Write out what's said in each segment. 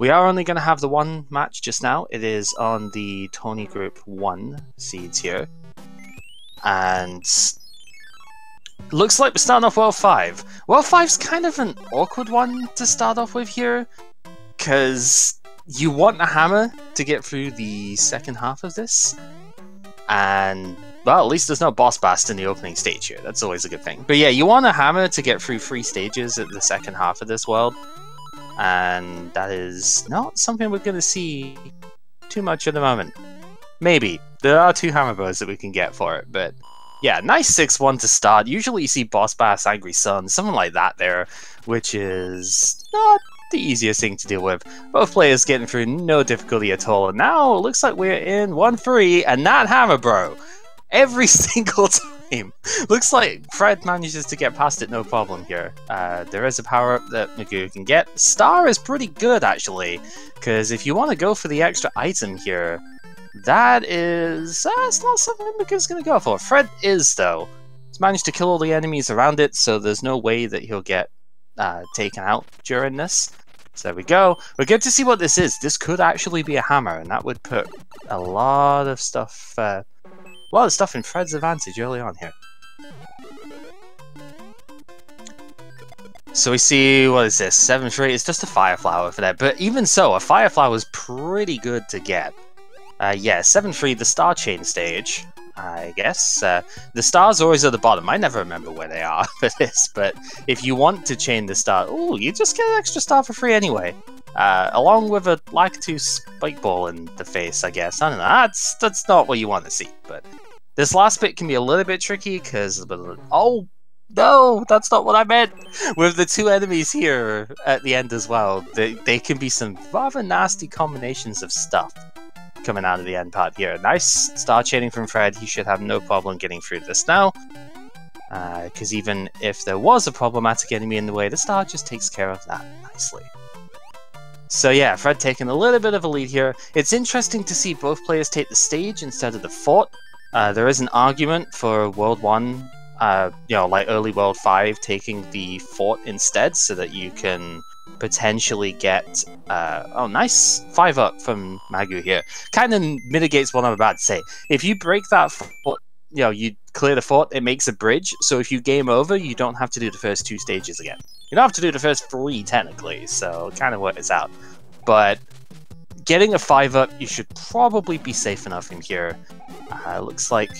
We are only going to have the one match just now. It is on the Tony Group 1 seeds here. And looks like we're starting off World 5. World 5's kind of an awkward one to start off with here, because you want a hammer to get through the second half of this, and, well, at least there's no boss bast in the opening stage here. That's always a good thing. But yeah, you want a hammer to get through 3 stages at the second half of this world, and that is not something we're going to see too much at the moment. Maybe. There are 2 hammer bows that we can get for it, but yeah, nice 6-1 to start. Usually you see Boss Bass, Angry Sun, something like that there, which is not the easiest thing to deal with. Both players getting through no difficulty at all, and now it looks like we're in 1-3, and that hammer bro, every single time. Looks like Fred manages to get past it no problem here. There is a power-up that Magoo can get. Star is pretty good, actually, because if you want to go for the extra item here, that is... it's not something Magoo's going to go for. Fred is, though. He's managed to kill all the enemies around it, so there's no way that he'll get taken out during this. So there we go. We're good to see what this is. This could actually be a hammer, and that would put a lot of stuff in Fred's advantage early on here. So we see, what is this, 7-3? It's just a fire flower for that, but even so, a fire flower is pretty good to get. Yeah, 7-3, the star chain stage, I guess. The stars are always at the bottom. I never remember where they are for this, but if you want to chain the star, ooh, you just get an extra star for free anyway. Along with a like 2 spike ball in the face, I guess. I don't know, that's not what you want to see, but this last bit can be a little bit tricky, because... Oh! No, that's not what I meant! With the 2 enemies here at the end as well, they can be some rather nasty combinations of stuff coming out of the end part here. Nice star chaining from Fred. He should have no problem getting through this now. Because even if there was a problematic enemy in the way, the star just takes care of that nicely. So yeah, Fred taking a little bit of a lead here. It's interesting to see both players take the stage instead of the fort. There is an argument for World 1, you know, like early World 5, taking the fort instead, so that you can potentially get... oh, nice 5-up from Magoo here. Kind of mitigates what I'm about to say. If you break that fort, you know, you clear the fort, it makes a bridge, so if you game over, you don't have to do the first 2 stages again. You don't have to do the first 3, technically, so it kind of works out. But getting a 5-up, you should probably be safe enough in here. Looks like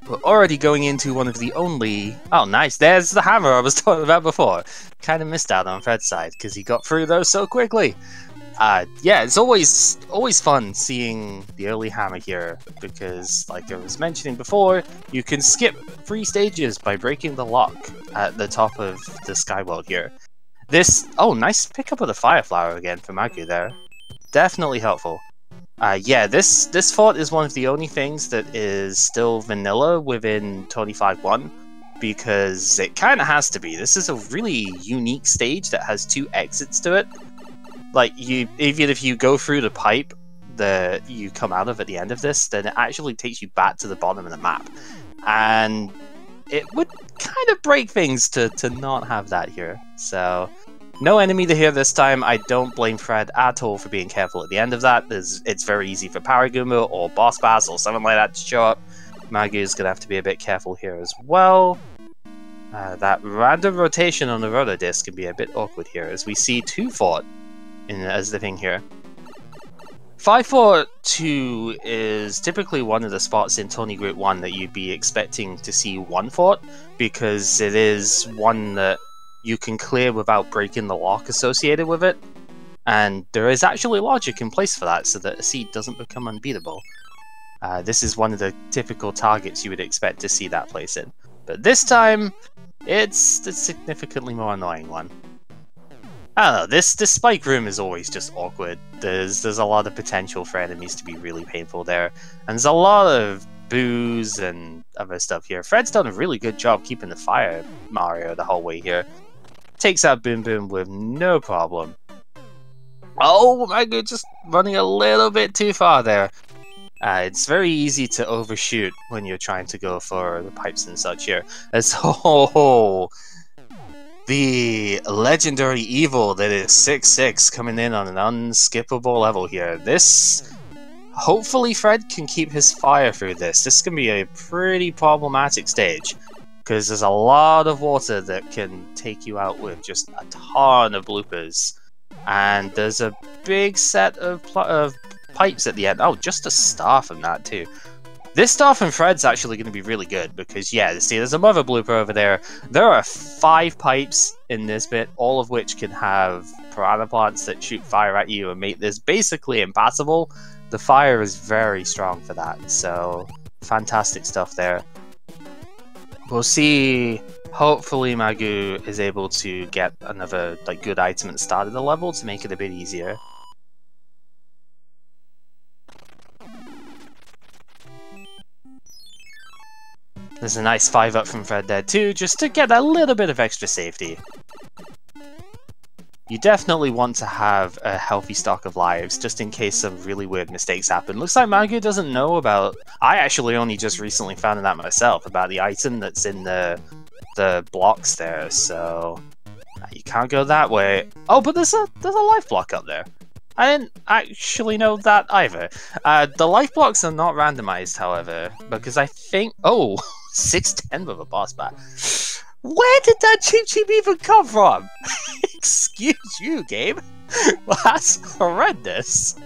we're already going into one of the only... Oh, nice. There's the hammer I was talking about before. Kind of missed out on Fred's side, because he got through those so quickly. Yeah, it's always fun seeing the early hammer here, because, like I was mentioning before, you can skip 3 stages by breaking the lock at the top of the Sky World here. This... Oh, nice pickup of the Fire Flower again for Magoo there. Definitely helpful. Yeah, this fort is one of the only things that is still vanilla within 25.1, because it kind of has to be. This is a really unique stage that has 2 exits to it. Like, even if you go through the pipe that you come out of at the end of this, then it actually takes you back to the bottom of the map. And it would kind of break things to not have that here. So... no enemy to hear this time. I don't blame Fred at all for being careful at the end of that. It's very easy for Paragoomba or Boss Bass or something like that to show up. Magoo's going to have to be a bit careful here as well. That random rotation on the rotor disc can be a bit awkward here, as we see 2 fort as the thing here. 5-4-2 is typically one of the spots in Tony Group 1 that you'd be expecting to see 1 fort, because it is one that you can clear without breaking the lock associated with it, and there is actually logic in place for that, so that a seed doesn't become unbeatable. This is one of the typical targets you would expect to see that place in, but this time, it's the significantly more annoying one. I don't know, this spike room is always just awkward. There's a lot of potential for enemies to be really painful there, and there's a lot of boos and other stuff here. Fred's done a really good job keeping the fire Mario the whole way here. Takes out Boom Boom with no problem. Oh my god, just running a little bit too far there. It's very easy to overshoot when you're trying to go for the pipes and such here. the legendary evil that is 6-6 coming in on an unskippable level here. This... Hopefully Fred can keep his fire through this. This can be a pretty problematic stage, because there's a lot of water that can take you out with just a ton of bloopers. And there's a big set of pipes at the end. Oh, just a star from that too. This star from Fred's actually going to be really good, because yeah, see, there's a mother blooper over there. There are 5 pipes in this bit, all of which can have piranha plants that shoot fire at you and make this basically impassable. The fire is very strong for that, so fantastic stuff there. We'll see. Hopefully Magoo is able to get another good item at the start of the level to make it a bit easier. There's a nice 5-up from Fred there too, just to get a little bit of extra safety. You definitely want to have a healthy stock of lives, just in case some really weird mistakes happen. Looks like Magoo doesn't know about... I actually only just recently found that myself, about the item that's in the blocks there, so... You can't go that way. Oh, but there's a life block up there. I didn't actually know that either. The life blocks are not randomized, however, because I think... Oh! 610 with a boss bat. Where did that cheap even come from? Excuse you, game. Well, that's horrendous.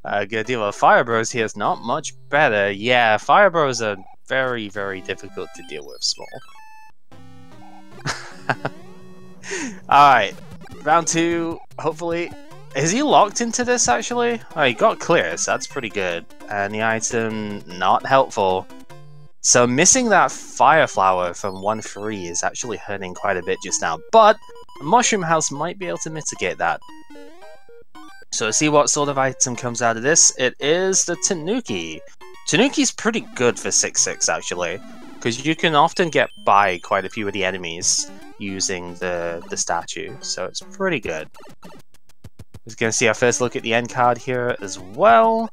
Gonna deal with Fire Bros here is not much better. Yeah, Fire Bros are very, very difficult to deal with, small. Alright, round 2, hopefully. Is he locked into this, actually? Oh, he got clear, so that's pretty good. And the item, not helpful. So missing that Fire Flower from 1-3 is actually hurting quite a bit just now, but Mushroom House might be able to mitigate that. So let's see what sort of item comes out of this. It is the Tanuki. Tanuki's pretty good for 6-6 actually, because you can often get by quite a few of the enemies using the statue, so it's pretty good. We're going to see our first look at the end card here as well.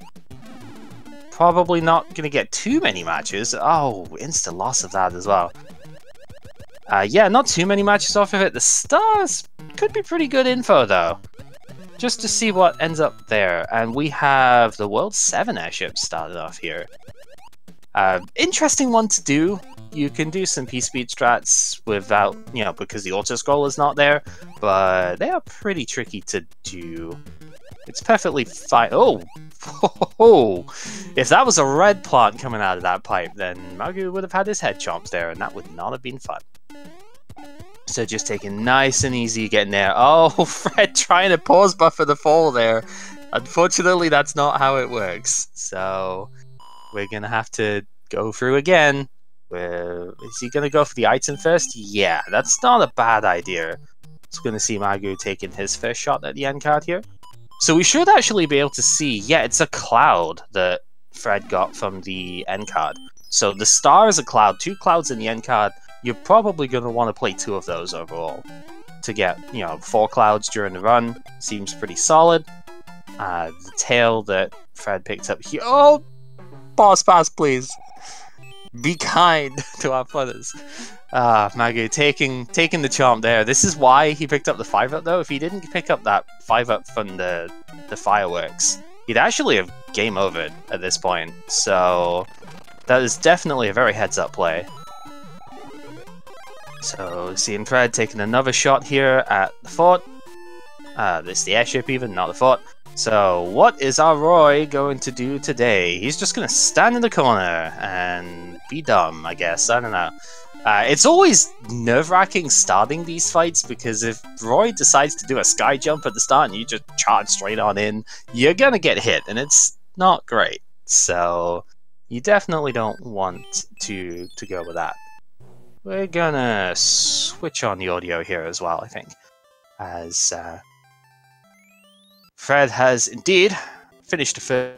Probably not going to get too many matches. Oh, insta loss of that as well. Yeah, not too many matches off of it. The stars could be pretty good info, though. Just to see what ends up there. And we have the World 7 airship started off here. Interesting one to do. You can do some P-speed strats without, because the auto-scroll is not there. But they are pretty tricky to do. It's perfectly fine. Oh! If that was a red plant coming out of that pipe, then Magoo would have had his head chomped there, and that would not have been fun. So just taking nice and easy getting there. Oh, Fred trying to pause buffer the fall there. Unfortunately, that's not how it works. So we're going to have to go through again. Is he going to go for the item first? Yeah, that's not a bad idea. It's going to see Magoo taking his first shot at the end card here. So we should actually be able to see, yeah, it's a cloud that Fred got from the end card. So the star is a cloud, 2 clouds in the end card. You're probably going to want to play 2 of those overall to get, 4 clouds during the run. Seems pretty solid. The tail that Fred picked up here. Oh, boss pass, please. Be kind to our brothers. Magoo taking the chomp there. This is why he picked up the 5-up though. If he didn't pick up that 5-up from the fireworks, he'd actually have game over at this point. So that is definitely a very heads-up play. So seeing Fred taking another shot here at the fort. This is the airship even, not the fort. So what is our Roy going to do today? He's just going to stand in the corner and be dumb, I guess. I don't know. It's always nerve-wracking starting these fights, because if Roy decides to do a sky jump at the start and you just charge straight on in, you're going to get hit, and it's not great. So you definitely don't want to go with that. We're going to switch on the audio here as well, I think, as Fred has indeed finished the first.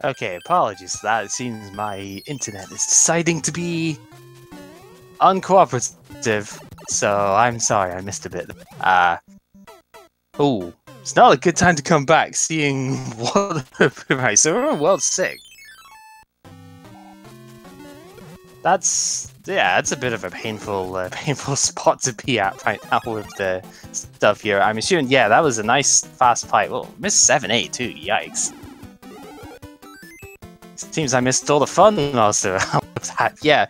Okay, apologies for that. It seems my internet is deciding to be uncooperative, so I'm sorry I missed a bit. Oh, it's not a good time to come back, seeing what... Right, so we're on World 6. That's a bit of a painful spot to be at right now with the stuff here. I'm assuming, yeah, that was a nice fast fight. Oh, missed 7-8 too. Yikes! Seems I missed all the fun also. Yeah,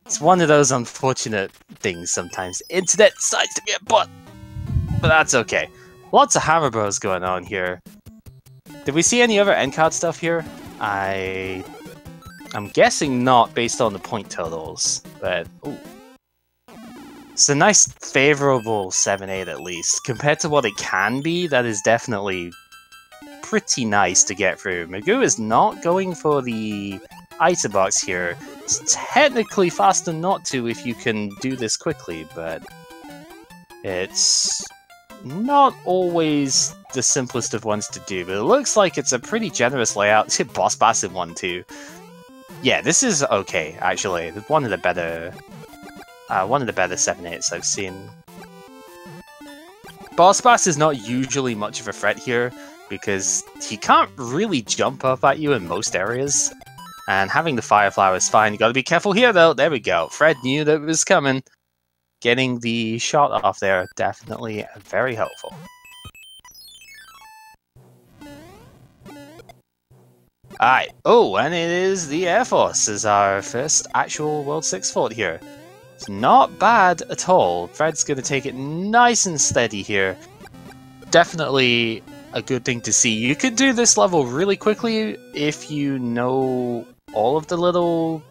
it's one of those unfortunate things sometimes. Internet decides to be a butt, but that's okay. Lots of Hammer Bros going on here. Did we see any other end card stuff here? I'm guessing not, based on the point totals, but ooh. It's a nice, favorable 7-8 at least. Compared to what it can be, that is definitely pretty nice to get through. Magoo is not going for the item box here. It's technically faster not to if you can do this quickly, but it's not always the simplest of ones to do. But it looks like it's a pretty generous layout. Boss Bass in 1-2. Yeah, this is okay, actually. One of the better 7-8s I've seen. Boss Bass is not usually much of a threat here, because he can't really jump up at you in most areas. And having the Fire Flower is fine. You gotta be careful here, though. There we go. Fred knew that it was coming. Getting the shot off there, definitely very helpful. Alright, oh, and it is the Air Force as our first actual World 6 fort here. It's not bad at all. Fred's going to take it nice and steady here. Definitely a good thing to see. You could do this level really quickly if you know all of the little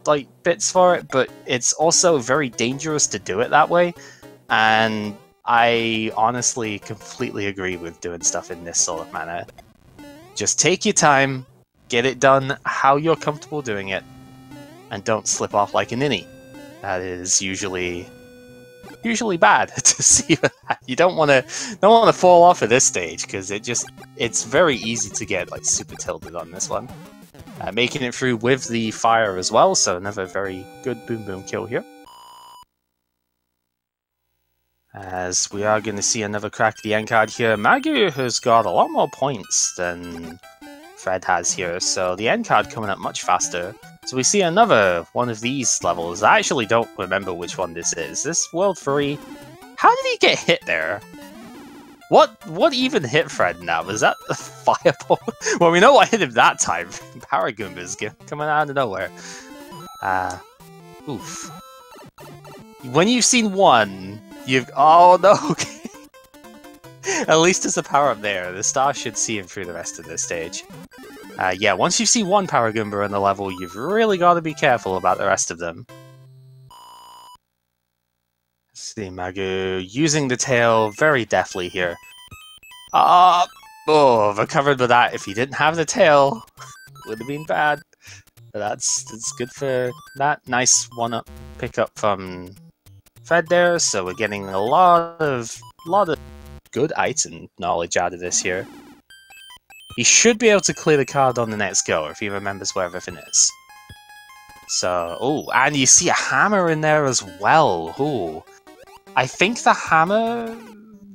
bits for it, but it's also very dangerous to do it that way. And I honestly completely agree with doing stuff in this sort of manner. Just take your time. Get it done how you're comfortable doing it, and don't slip off like a ninny. That is usually bad to see. You don't want to fall off at this stage, because it's very easy to get super tilted on this one. Making it through with the fire as well, so another very good boom boom kill here. As we are going to see another crack at the end card here. Magoo has got a lot more points than Fred has here, so the end card coming up much faster. So we see another one of these levels. I actually don't remember which one this is. This World 3? How did he get hit there? What even hit Fred now? Was that a fireball? Well, we know what hit him that time. Power Goombas coming out of nowhere. Oof. When you've seen one, oh no! At least there's a power-up there. The star should see him through the rest of this stage. Yeah, once you see one Power Goomba in the level, you've really got to be careful about the rest of them. Let's see, Magoo using the tail very deftly here. Oh, recovered with that. If he didn't have the tail, would have been bad. But that's good for that. Nice one-up pickup from Fred there, so we're getting a lot of good item knowledge out of this here. He should be able to clear the card on the next go if he remembers where everything is. So, oh, and you see a hammer in there as well. Ooh. I think the hammer...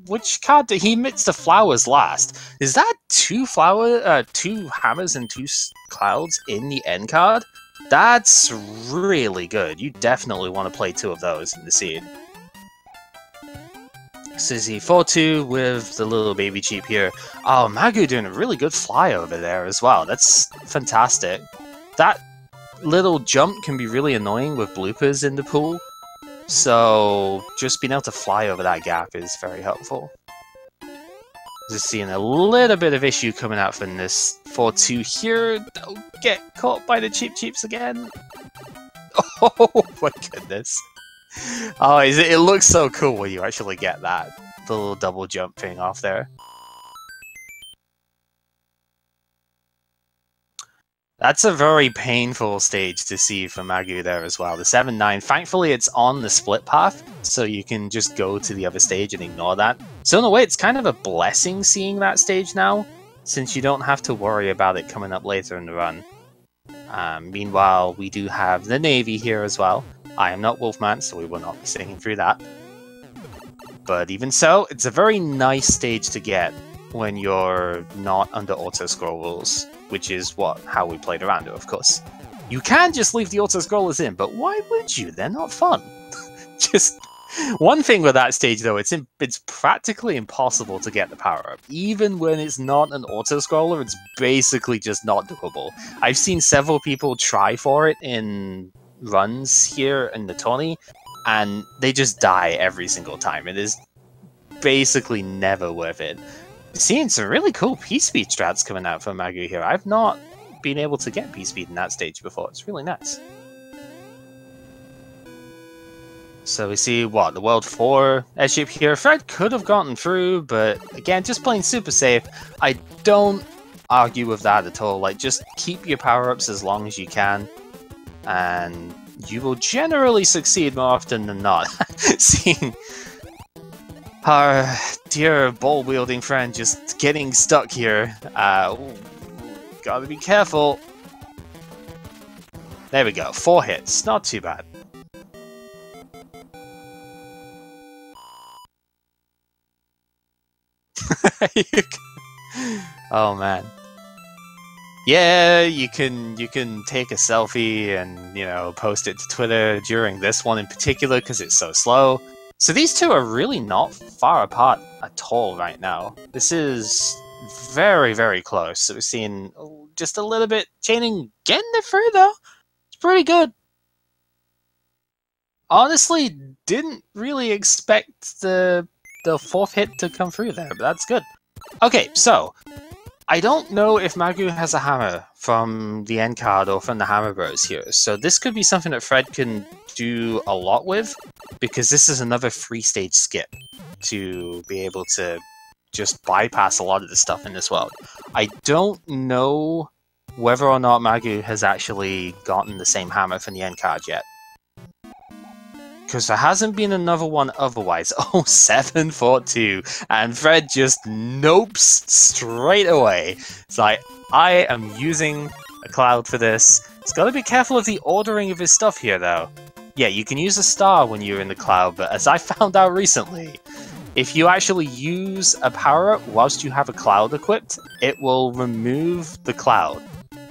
Which card did he mix the flowers last? Is that two hammers and two clouds in the end card? That's really good. You definitely want to play two of those in the scene. Suzy 4-2 with the little baby cheap here. Oh, Magoo doing a really good fly over there as well. That's fantastic. That little jump can be really annoying with bloopers in the pool. So just being able to fly over that gap is very helpful. Just seeing a little bit of issue coming out from this 4-2 here. Don't get caught by the cheeps again. Oh my goodness. Oh, it looks so cool when you actually get that. The little double jump thing off there. That's a very painful stage to see for Magoo there as well. The 7-9, thankfully it's on the split path, so you can just go to the other stage and ignore that. So in a way, it's kind of a blessing seeing that stage now, since you don't have to worry about it coming up later in the run. Meanwhile, we do have the Navy here as well. I am not Wolfman, so we will not be singing through that. But even so, it's a very nice stage to get when you're not under auto-scroll rules, which is how we played around it, of course. You can just leave the auto-scrollers in, but why would you? They're not fun. Just one thing with that stage, though, it's practically impossible to get the power-up. Even when it's not an auto-scroller, it's basically just not doable. I've seen several people try for it in runs here in the tourney, and they just die every single time. It is basically never worth it. Seeing some really cool P-Speed strats coming out from Magoo here. I've not been able to get P-Speed in that stage before. It's really nice. So we see, the World 4 airship here. Fred could have gotten through, but again, just playing super safe. I don't argue with that at all. Like, just keep your power-ups as long as you can, and you will generally succeed more often than not. Seeing our dear ball-wielding friend just getting stuck here. Gotta be careful. There we go, 4 hits, not too bad. Oh man. Yeah, you can take a selfie and, you know, post it to Twitter during this one in particular because it's so slow. So these two are really not far apart at all right now. This is very, very close. So we're seeing just a little bit chaining, getting it through though. It's pretty good. Honestly, didn't really expect the 4th hit to come through there, but that's good. Okay, so I don't know if Magoo has a hammer from the end card or from the Hammer Bros here, so this could be something that Fred can do a lot with, because this is another 3-stage skip to be able to just bypass a lot of the stuff in this world. I don't know whether or not Magoo has actually gotten the same hammer from the end card yet, because there hasn't been another one otherwise. Oh, 742, and Fred just nopes straight away. It's like, I am using a cloud for this. He's got to be careful of the ordering of his stuff here, though. Yeah, you can use a star when you're in the cloud, but as I found out recently, if you actually use a power-up whilst you have a cloud equipped, it will remove the cloud,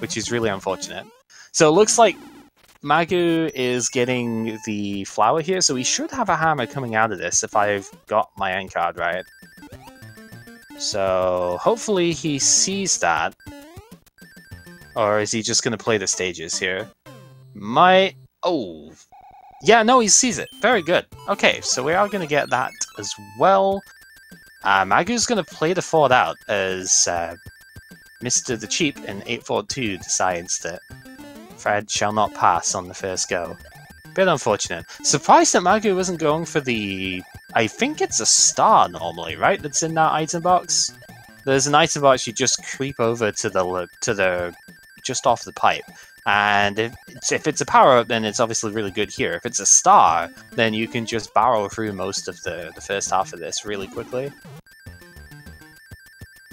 which is really unfortunate. So it looks like Magoo is getting the flower here, so he should have a hammer coming out of this if I've got my end card right. So hopefully he sees that. Or is he just going to play the stages here? Oh. Yeah, no, he sees it. Very good. Okay, so we are going to get that as well. Magoo's going to play the Ford out as Mr. the Cheap in 842 decides that Fred shall not pass on the first go. Bit unfortunate. Surprised that Magoo wasn't going for the... I think it's a star normally, right? That's in that item box? There's an item box you just creep over to the just off the pipe. And if it's a power-up, then it's obviously really good here. If it's a star, then you can just barrel through most of the first half of this really quickly.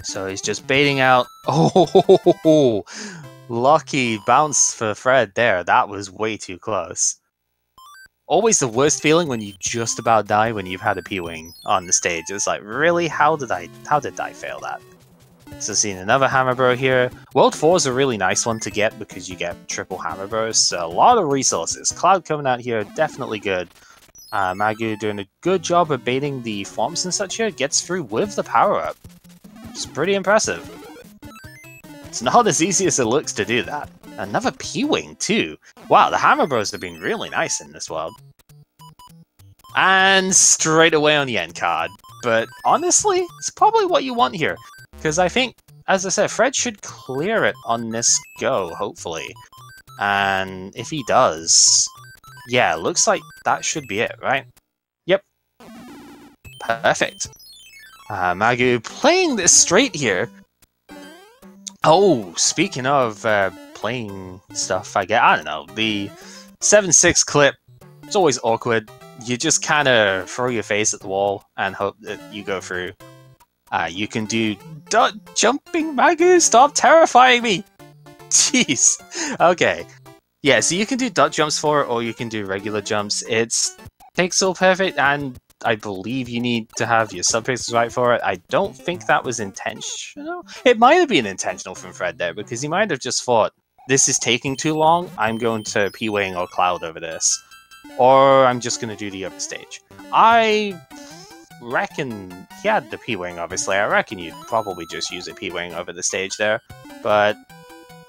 So he's just baiting out... Oh! Lucky bounce for Fred there. That was way too close. Always the worst feeling when you just about die when you've had a P-Wing on the stage. It's like, really? How did I fail that? So seeing another Hammer Bro here. World 4 is a really nice one to get because you get triple Hammer Bros. So a lot of resources. Cloud coming out here, definitely good. Magoo doing a good job of baiting the forms and such here. Gets through with the power-up. It's pretty impressive. It's not as easy as it looks to do that. Another P-Wing too. Wow, the Hammer Bros have been really nice in this world. And straight away on the end card. But honestly, it's probably what you want here. Because I think, as I said, Fred should clear it on this go, hopefully. And if he does, yeah, looks like that should be it, right? Yep. Perfect. Magoo playing this straight here. Oh, speaking of playing stuff, I don't know, the 7-6 clip, it's always awkward. You just kind of throw your face at the wall and hope that you go through. You can do jumping Magoo, stop terrifying me! Jeez. Okay. Yeah, so you can do dot jumps for it, or you can do regular jumps. It's pixel perfect, and I believe you need to have your subpixels right for it. I don't think that was intentional. It might have been intentional from Fred there, because he might have just thought, this is taking too long, I'm going to P-Wing or Cloud over this. Or I'm just going to do the other stage. I reckon he had the P-Wing, obviously. I reckon you'd probably just use a P-Wing over the stage there. But,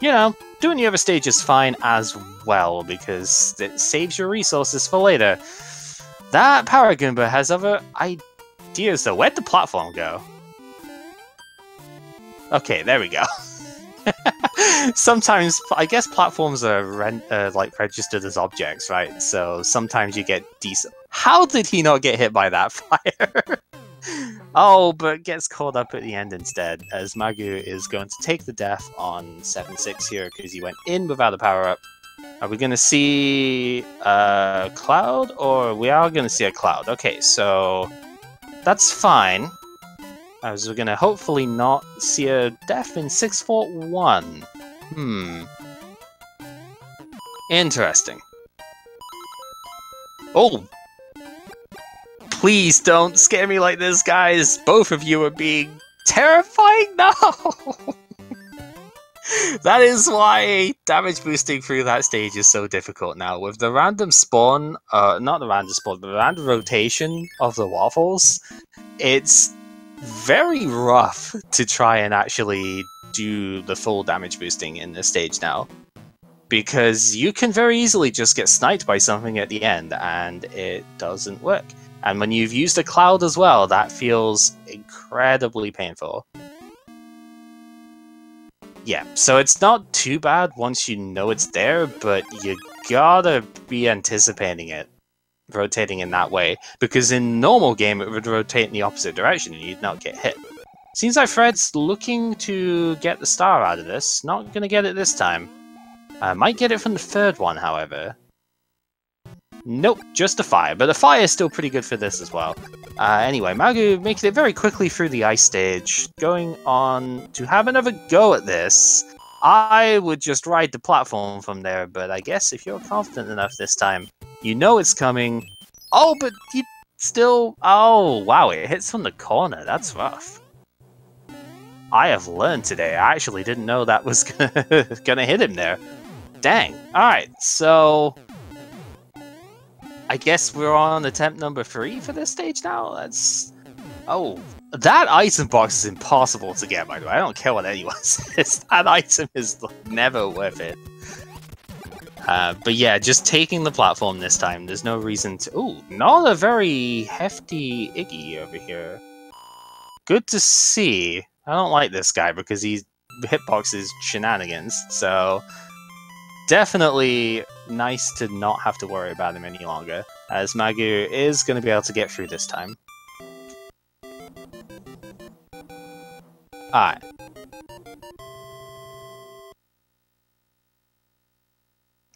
you know, doing the other stage is fine as well, because it saves your resources for later. That Power Goomba has other ideas, though. Where'd the platform go? Okay, there we go. Sometimes, I guess platforms are like registered as objects, right? So sometimes you get decent. How did he not get hit by that fire? Oh, but gets caught up at the end instead, as Magoo is going to take the death on 7-6 here because he went in without a power-up. Are we going to see a Cloud, or we are going to see a Cloud? Okay, so that's fine. As we're going to hopefully not see a death in 6-4-1. Interesting. Oh! Please don't scare me like this, guys! Both of you are being terrifying! No! That is why damage boosting through that stage is so difficult now. With the random spawn, not the random spawn, but the random rotation of the waffles, it's very rough to try and actually do the full damage boosting in this stage now. Because you can very easily just get sniped by something at the end, and it doesn't work. And when you've used a Cloud as well, that feels incredibly painful. Yeah, so it's not too bad once you know it's there, but you gotta be anticipating it rotating in that way, because in normal game it would rotate in the opposite direction and you'd not get hit. Seems like Fred's looking to get the star out of this. Not gonna get it this time. Might get it from the third one, however. Nope, just a fire, but the fire is still pretty good for this as well. Anyway, Magoo making it very quickly through the ice stage, going on to have another go at this. I would just ride the platform from there, but I guess if you're confident enough this time, you know it's coming. Oh, but you still... Oh, wow, it hits from the corner. That's rough. I have learned today. I actually didn't know that was gonna hit him there. Dang. Alright, so... I guess we're on attempt number 3 for this stage now? That's... Oh, that item box is impossible to get, by the way. I don't care what anyone says. That item is never worth it. But yeah, just taking the platform this time. There's no reason to... Ooh, not a very hefty Iggy over here. Good to see. I don't like this guy because he hitboxes shenanigans, so... Definitely nice to not have to worry about him any longer, as Magoo is going to be able to get through this time. Alright.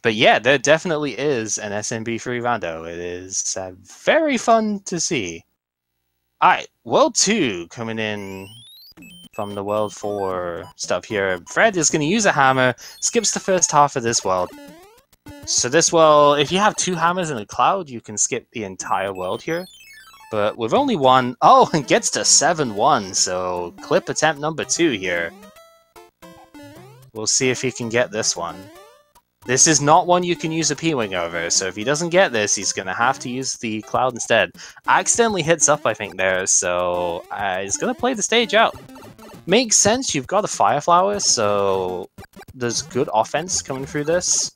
But yeah, there definitely is an SMB3 Rando. It is very fun to see. Alright, World 2 coming in from the World 4 stuff here. Fred is going to use a hammer, skips the first half of this world. So this world, if you have 2 hammers and a Cloud, you can skip the entire world here. But with only one... Oh, and gets to 7-1, so clip attempt number 2 here. We'll see if he can get this one. This is not one you can use a P-Wing over, so if he doesn't get this, he's going to have to use the Cloud instead. Accidentally hits up, I think, there, so he's going to play the stage out. Makes sense, you've got a Fire Flower, so there's good offense coming through this.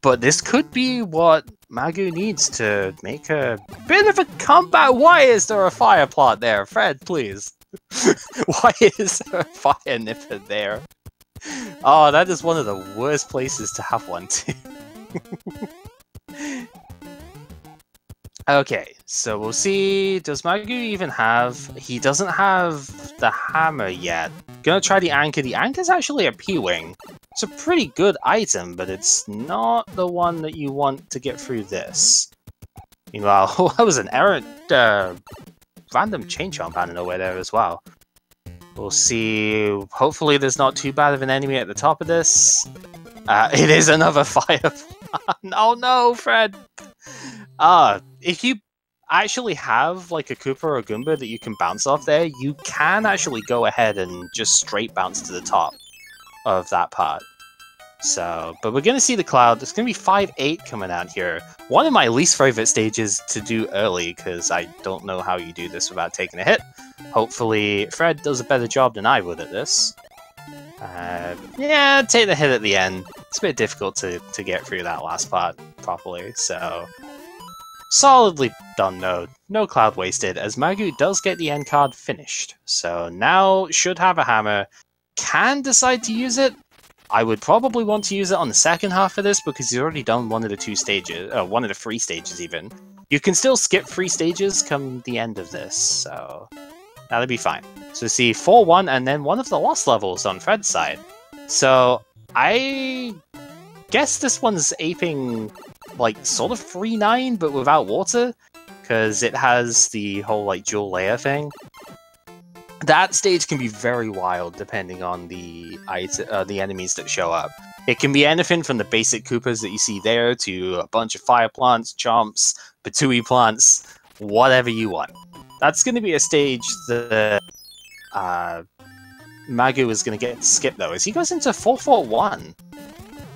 But this could be what Magoo needs to make a bit of a comeback. Why is there a fire plot there? Fred, please. Why is there a fire nipper there? Oh, that is one of the worst places to have one, too. Okay, so we'll see. Does Magoo even have... He doesn't have the hammer yet. Gonna try the anchor. The anchor's actually a P-Wing. It's a pretty good item, but it's not the one that you want to get through this. Meanwhile, that was an errant random chain jump out of nowhere there as well. We'll see. Hopefully there's not too bad of an enemy at the top of this. It is another fire. Oh no, Fred! If you actually have like a Koopa or a Goomba that you can bounce off there, you can actually go ahead and just straight bounce to the top of that part. So, but we're going to see the cloud. There's going to be 5-8 coming out here. One of my least favorite stages to do early, because I don't know how you do this without taking a hit. Hopefully, Fred does a better job than I would at this. Yeah, take the hit at the end. It's a bit difficult to get through that last part properly, so... Solidly done though. No cloud wasted, as Magoo does get the end card finished. So now, should have a hammer. Can decide to use it. I would probably want to use it on the second half of this because he's already done one of the 2 stages, one of the 3 stages even. You can still skip 3 stages come the end of this, so that'll be fine. So see 4-1 and then one of the lost levels on Fred's side. So I guess this one's aping like sort of 3-9 but without water because it has the whole like dual layer thing. That stage can be very wild depending on the enemies that show up. It can be anything from the basic Koopas that you see there to a bunch of fire plants, chomps, patooey plants, whatever you want. That's going to be a stage that Magoo is going to get skipped though, as he goes into 4-4-1.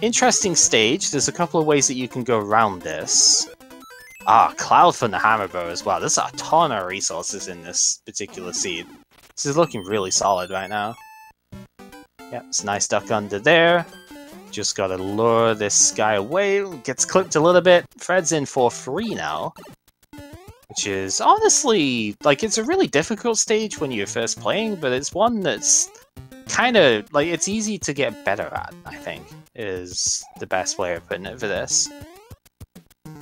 Interesting stage. There's a couple of ways that you can go around this. Cloud from the hammer bow as well. There's a ton of resources in this particular seed. This is looking really solid right now. Yep, it's a nice duck under there. Just gotta lure this guy away. Gets clipped a little bit. Fred's in for 3 now. Which is honestly, like, it's a really difficult stage when you're first playing, but it's one that's kind of, like, it's easy to get better at, I think, is the best way of putting it for this.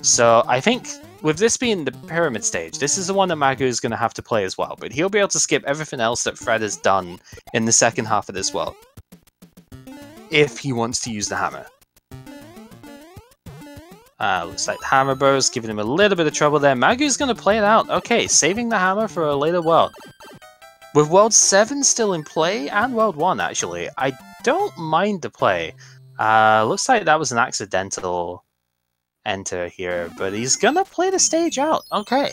So I think with this being the pyramid stage, this is the one that Magoo is going to have to play as well, but he'll be able to skip everything else that Fred has done in the second half of this world, if he wants to use the hammer. Looks like the hammer bow is giving him a little bit of trouble there. Magoo's going to play it out. Okay, saving the hammer for a later world. With World 7 still in play, and World 1 actually, I don't mind the play. Looks like that was an accidental enter here, but he's gonna play the stage out. Okay.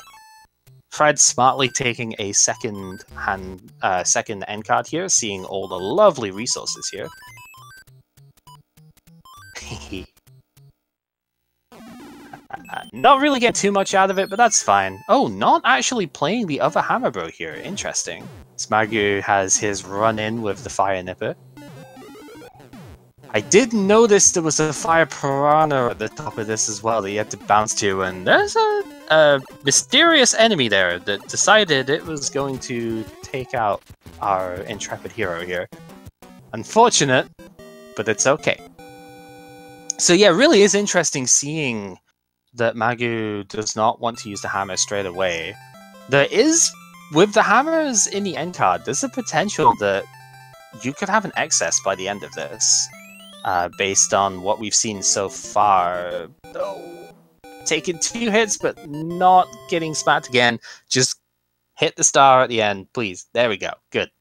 Fred smartly taking a second end card here, seeing all the lovely resources here. Not really getting too much out of it, but that's fine. Oh, not actually playing the other hammer bow here. Interesting. Magoo has his run-in with the fire nipper. I did notice there was a fire piranha at the top of this as well that you had to bounce to, and there's a mysterious enemy there that decided it was going to take out our intrepid hero here. Unfortunate, but it's okay. So yeah, it really is interesting seeing that Magoo does not want to use the hammer straight away. There is, with the hammers in the end card, there's a potential that you could have an excess by the end of this. Based on what we've seen so far. Oh, taking 2 hits, but not getting smacked again. Just hit the star at the end, please. There we go. Good.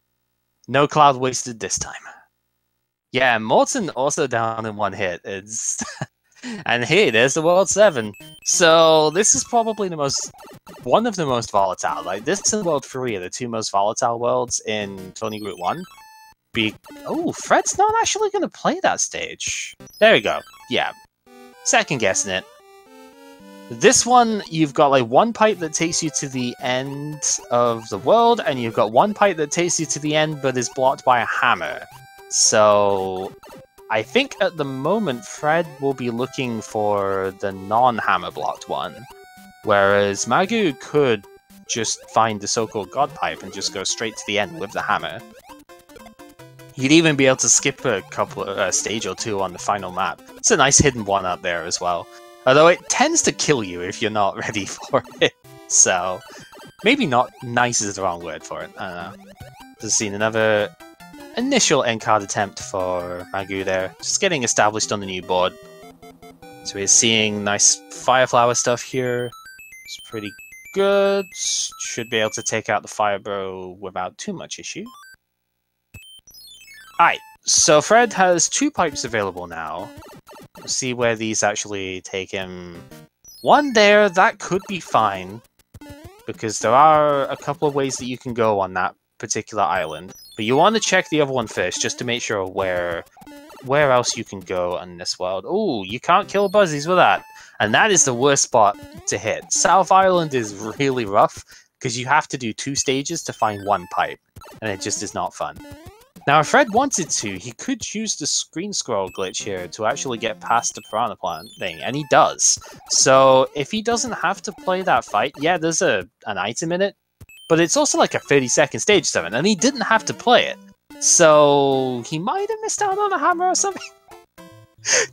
No cloud wasted this time. Yeah, Morton also down in 1 hit. It's and hey, there's the World 7. So this is probably one of the most volatile. Like this and World 3 are the 2 most volatile worlds in Tony Group 1. Oh, Fred's not actually going to play that stage. There we go. Yeah. Second guessing it. This one, you've got like 1 pipe that takes you to the end of the world, and you've got 1 pipe that takes you to the end but is blocked by a hammer. So I think at the moment Fred will be looking for the non-hammer blocked one, whereas Magoo could just find the so-called God Pipe and just go straight to the end with the hammer. You'd even be able to skip a couple stage or 2 on the final map. It's a nice hidden one up there as well. Although it tends to kill you if you're not ready for it. So, maybe not nice is the wrong word for it. I don't know. Just seen another initial end card attempt for Magoo there. Just getting established on the new board. So we're seeing nice Fireflower stuff here. It's pretty good. Should be able to take out the Fire Bow without too much issue. Alright, so Fred has 2 pipes available now. We'll see where these actually take him. One there, that could be fine, because there are a couple of ways that you can go on that particular island. But you want to check the other one first, just to make sure where else you can go on this world. Ooh, you can't kill Buzzies with that. And that is the worst spot to hit. South Island is really rough, because you have to do 2 stages to find 1 pipe. And it just is not fun. Now, if Fred wanted to, he could choose the screen scroll glitch here to actually get past the Piranha Plant thing, and he does. So, if he doesn't have to play that fight, yeah, there's an item in it, but it's also like a 30-second stage 7, and he didn't have to play it. So, he might have missed out on a hammer or something.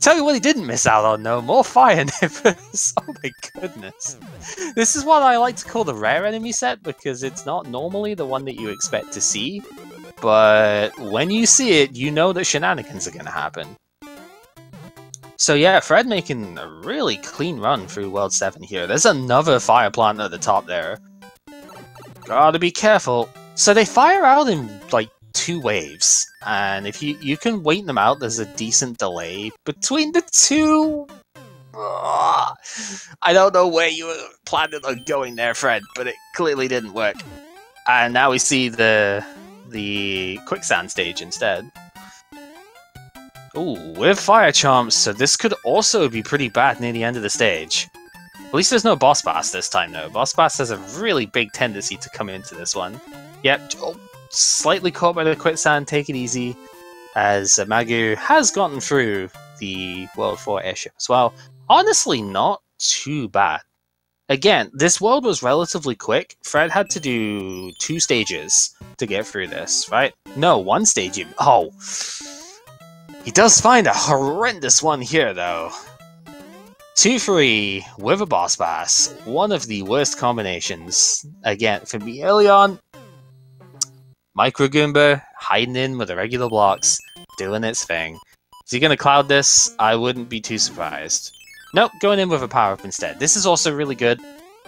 Tell you what he didn't miss out on, though, more fire nippers. Oh my goodness. This is what I like to call the rare enemy set, because it's not normally the one that you expect to see. But when you see it, you know that shenanigans are going to happen. So yeah, Fred making a really clean run through World 7 here. There's another fire plant at the top there. Gotta be careful. So they fire out in, like, 2 waves. And if you can wait them out, there's a decent delay between the 2. I don't know where you were planning on going there, Fred, but it clearly didn't work. And now we see the quicksand stage instead. Ooh, with fire chomps, so this could also be pretty bad near the end of the stage. At least there's no boss bass this time though. Boss bass has a really big tendency to come into this one. Yep, slightly caught by the quicksand, take it easy, as Magoo has gotten through the World 4 airship as well. Honestly, not too bad. Again, this world was relatively quick. Fred had to do 2 stages to get through this, right? No, 1 stage even. Oh! He does find a horrendous one here, though. 2-3 with a boss bass. One of the worst combinations. Again, for me early on, Micro Goomba hiding in with the regular blocks, doing its thing. Is he going to cloud this? I wouldn't be too surprised. Nope, going in with a power-up instead. This is also really good.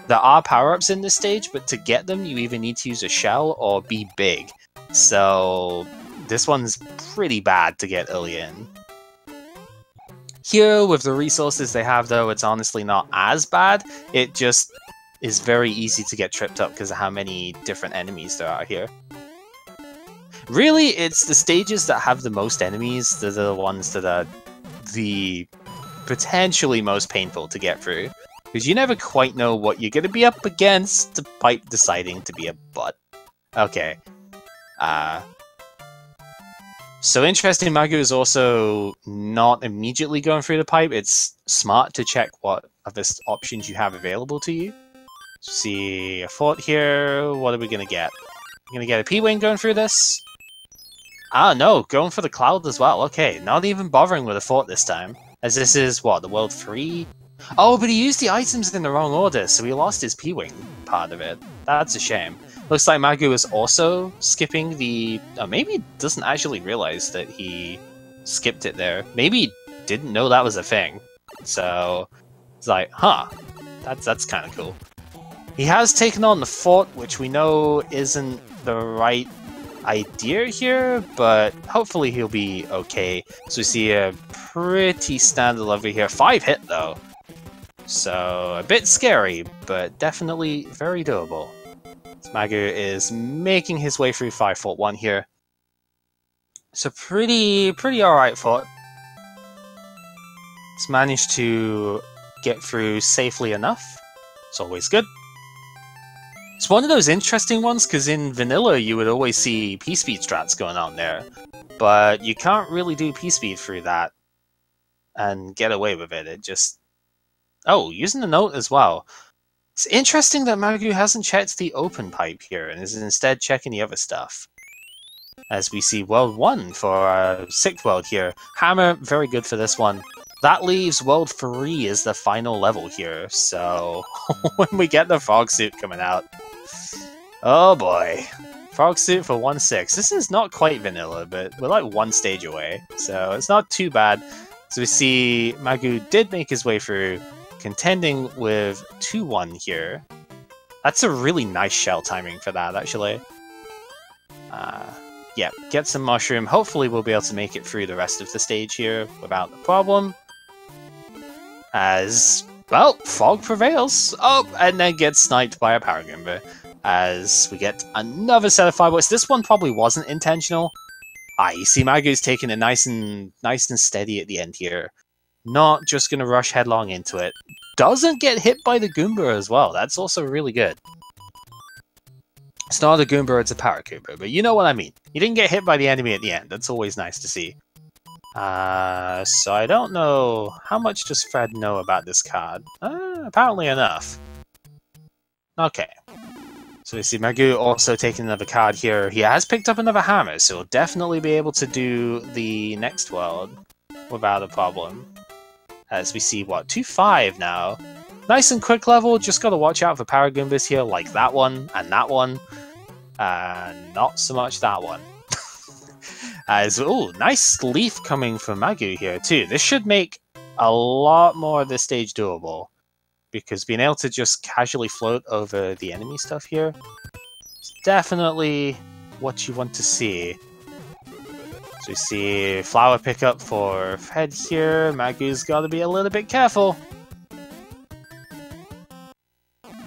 There are power-ups in this stage, but to get them, you either need to use a shell or be big. So, this one's pretty bad to get early in. Here, with the resources they have, though, it's honestly not as bad. It just is very easy to get tripped up because of how many different enemies there are here. Really, it's the stages that have the most enemies that are the ones that are the potentially most painful to get through, because you never quite know what you're going to be up against, the pipe deciding to be a butt. Okay. So interesting, Magoo is also not immediately going through the pipe. It's smart to check what other options you have available to you. See a fort here. What are we going to get? We're going to get a P-Wing going through this. Ah, no, going for the cloud as well. Okay, not even bothering with a fort this time. As this is, what, the World 3? Oh, but he used the items in the wrong order, so he lost his P-Wing part of it. That's a shame. Looks like Magoo is also skipping the... Oh, maybe he doesn't actually realize that he skipped it there. Maybe he didn't know that was a thing. So, it's like, huh, that's kind of cool. He has taken on the fort, which we know isn't the right idea here, but hopefully he'll be okay. So we see a pretty standard level here. 5 hit though. So a bit scary, but definitely very doable. Magoo is making his way through 5 fort 1 here. So pretty alright fort. It's managed to get through safely enough. It's always good. It's one of those interesting ones, because in vanilla you would always see P-Speed strats going on there, but you can't really do P-Speed through that and get away with it. It just... Oh, using the note as well. It's interesting that Magoo hasn't checked the open pipe here, and is instead checking the other stuff. As we see World 1 for our 6th world here. Hammer, very good for this one. That leaves World 3 as the final level here, so when we get the frog suit coming out... Oh boy. Frog suit for 1/6. This is not quite vanilla, but we're like 1 stage away, so it's not too bad. So we see Magoo did make his way through, contending with 2-1 here. That's a really nice shell timing for that, actually. yeah, get some mushroom. Hopefully we'll be able to make it through the rest of the stage here without the problem. As, well, fog prevails. Oh, and then gets sniped by a Power Goomba. As we get another set of fireworks. This one probably wasn't intentional. You see Magoo's taking it nice and steady at the end here. Not just going to rush headlong into it. Doesn't get hit by the Goomba as well. That's also really good. It's not a Goomba, it's a Power Goomba, but you know what I mean. You didn't get hit by the enemy at the end. That's always nice to see. So I don't know... How much does Fred know about this card? Apparently enough. Okay. So we see Magoo also taking another card here. He has picked up another hammer, so he'll definitely be able to do the next world without a problem. As we see, what, 2-5 now. Nice and quick level, just gotta watch out for Power Goombas here, like that one, and that one. Not so much that one. Ooh, nice leaf coming from Magoo here, too. This should make a lot more of this stage doable. Because being able to just casually float over the enemy stuff here is definitely what you want to see. So we see flower pickup for Fred here. Magoo's got to be a little bit careful.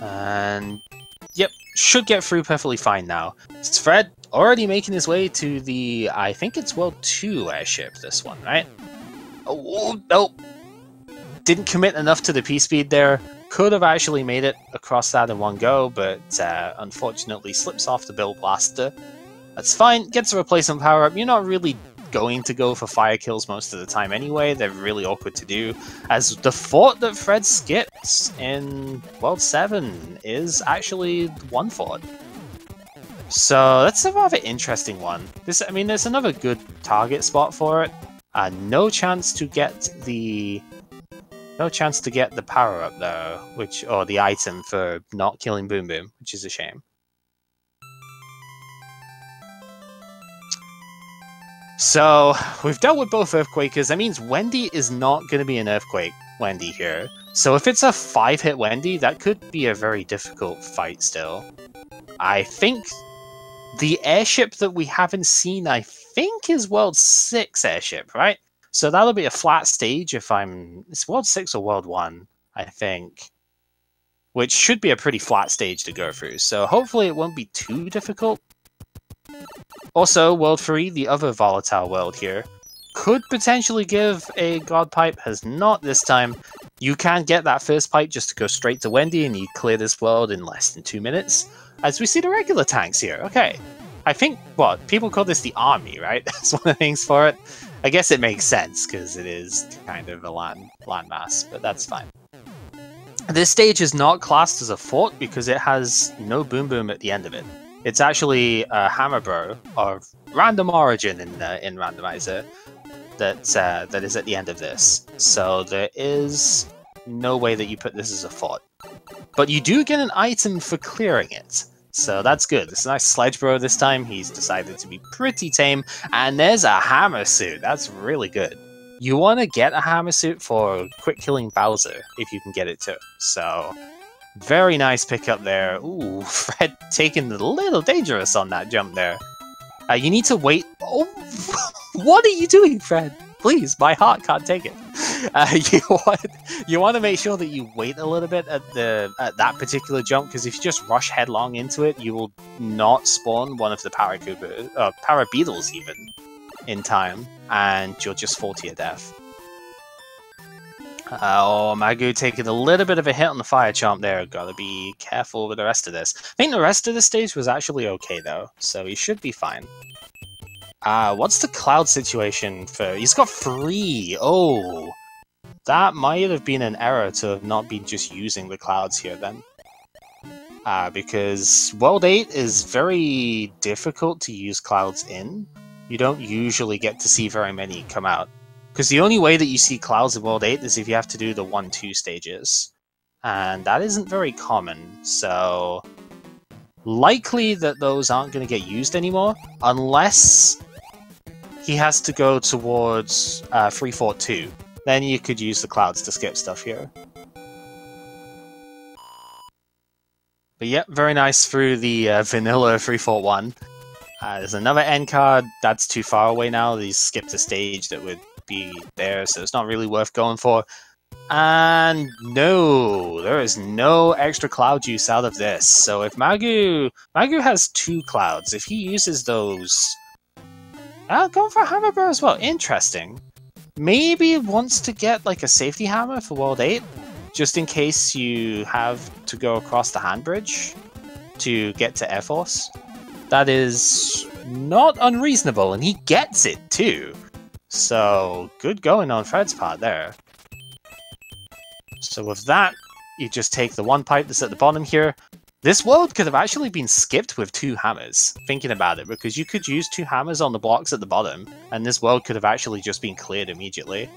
And yep, should get through perfectly fine now. It's Fred already making his way to the, I think it's World 2 airship, this one, right? Oh, nope. Didn't commit enough to the P-speed there. Could have actually made it across that in one go, but unfortunately slips off the Bill Blaster. That's fine, gets a replacement power-up. You're not really going to go for fire kills most of the time anyway. They're really awkward to do, as the fort that Fred skips in World 7 is actually one fort. So that's a rather interesting one. This, I mean, there's another good target spot for it. No chance to get the power-up though, or the item for not killing Boom Boom, which is a shame. So, we've dealt with both Earthquakers. That means Wendy is not going to be an Earthquake Wendy here. So if it's a 5-hit Wendy, that could be a very difficult fight still. I think the airship that we haven't seen, I think, is World 6 airship, right? So that'll be a flat stage if it's World 6 or World 1, I think. Which should be a pretty flat stage to go through. So hopefully it won't be too difficult. Also, World 3, the other volatile world here, could potentially give a God Pipe, has not this time. You can get that first pipe just to go straight to Wendy and you clear this world in less than 2 minutes. As we see the regular tanks here, okay. I think, what, people call this the army, right? That's one of the things for it. I guess it makes sense, because it is kind of a landmass, but that's fine. This stage is not classed as a fort because it has no Boom Boom at the end of it. It's actually a Hammer Bro of random origin in Randomizer that is at the end of this. So there is no way that you put this as a fort. But you do get an item for clearing it. So that's good. It's a nice Sledge Bro this time. He's decided to be pretty tame. And there's a Hammer Suit. That's really good. You want to get a Hammer Suit for quick killing Bowser if you can get it too. So very nice pickup there. Ooh, Fred taking a little dangerous on that jump there. You need to wait. Oh, what are you doing, Fred? Please, my heart can't take it. You want to make sure that you wait a little bit at that particular jump, because if you just rush headlong into it, you will not spawn one of the Power Beetles even in time, and you'll just fall to your death. Oh, Magoo taking a little bit of a hit on the fire chomp there. Gotta be careful with the rest of this. I think the rest of the stage was actually okay though, so he should be fine. What's the cloud situation for... He's got 3! Oh! That might have been an error to have not been just using the clouds here then. Because World 8 is very difficult to use clouds in. You don't usually get to see very many come out. Because the only way that you see clouds in World 8 is if you have to do the 1-2 stages. And that isn't very common, so... likely that those aren't going to get used anymore, unless he has to go towards 3-4-2. Then you could use the clouds to skip stuff here. But yep, very nice through the vanilla 3-4-1. There's another end card. That's too far away now. He's skipped a stage that would be there, so it's not really worth going for. And no, there is no extra cloud juice out of this. So if Magoo has 2 clouds, if he uses those, going for a hammer burr as well. Interesting. Maybe wants to get like a safety hammer for World 8, just in case you have to go across the hand bridge to get to Air Force. That is not unreasonable, and he gets it too. So good going on Fred's part there. So with that, you just take the 1 pipe that's at the bottom here. This world could have actually been skipped with 2 hammers, thinking about it, because you could use 2 hammers on the blocks at the bottom, and this world could have actually just been cleared immediately.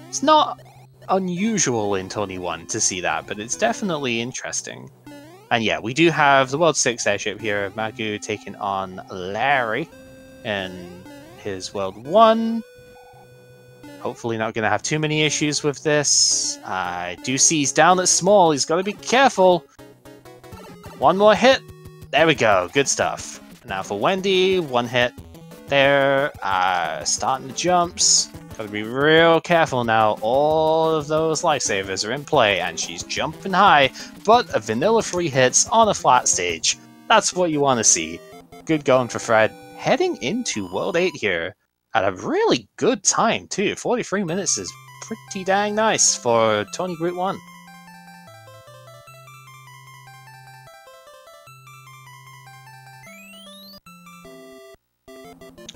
It's not unusual in 21 to see that, but it's definitely interesting. And yeah, we do have the World 6 airship here, Magoo taking on Larry in his World 1. Hopefully not going to have too many issues with this. I do see he's down at small, he's got to be careful. 1 more hit. There we go, good stuff. Now for Wendy, 1 hit there. Starting the jumps. Gotta be real careful now. All of those lifesavers are in play, and she's jumping high, but a vanilla 3 hits on a flat stage. That's what you want to see. Good going for Fred. Heading into World 8 here at a really good time too. 43 minutes is pretty dang nice for Tony Group 1.